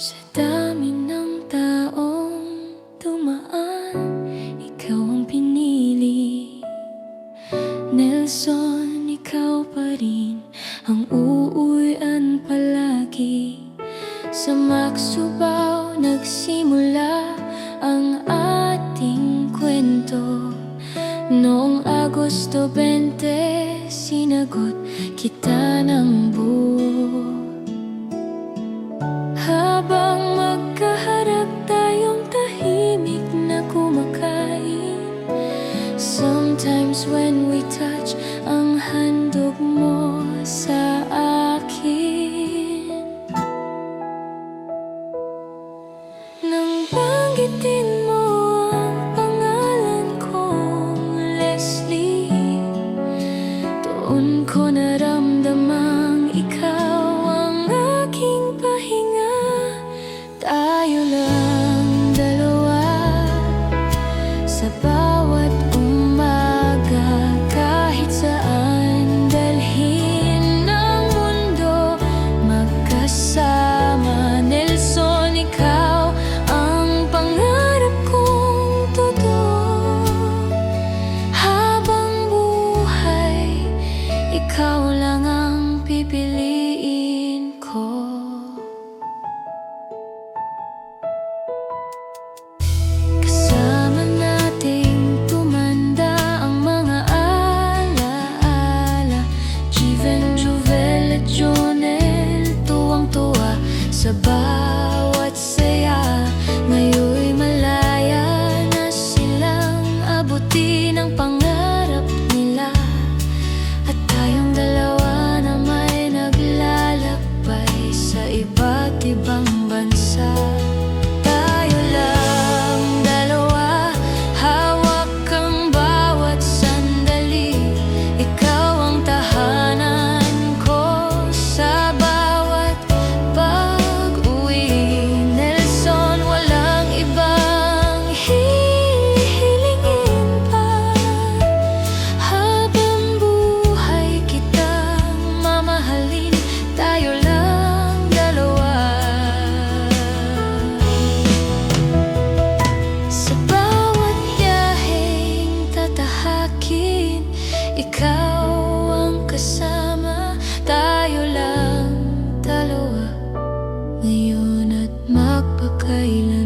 Sa dami ng taong dumaan, ikaw ang pinili. Nelson, ikaw pa rin ang uuwian palagi. Sa Macsubaw nagsimula ang ating kwento. Noong Agosto 20, sinagot kita ng buo. Habang magkaharap tayong tahimik na kumakain, sometimes when we touch, ang handog mo sa akin. Nang banggitin mo ang pangalan kong Leslie, doon ko naramdamang ikaw ang aking pahinga. Tayo lang dalawa sa bawat umaga, kahit saan dalhin ng mundo magkasama. Nelson, ikaw ang pangarap kong totoo. Habang buhay, ikaw lang ang pipiliin ko. Kasama nating tumanda ang mga alaala. Jiven, Jovel at Jonel, tuwang-tuwa sa bawat saya. Ngayon'y malaya na silang abutin ang pangarap nila. At tayong dalawa na may naglalakbay sa iba't ibang bansa. Tayo lang dalawa, hawak ang bawat sandali. Ikaw ang tahanan ko sa bawat pag-uwi. Nelson, walang ibang hihilingin pa. Habang buhay kitang mamahalin, tayo lang dalawa. Sa bawat biyaheng tatahakin, ikaw ang kasama. Tayo lang dalawa, ngayon at magpakailan.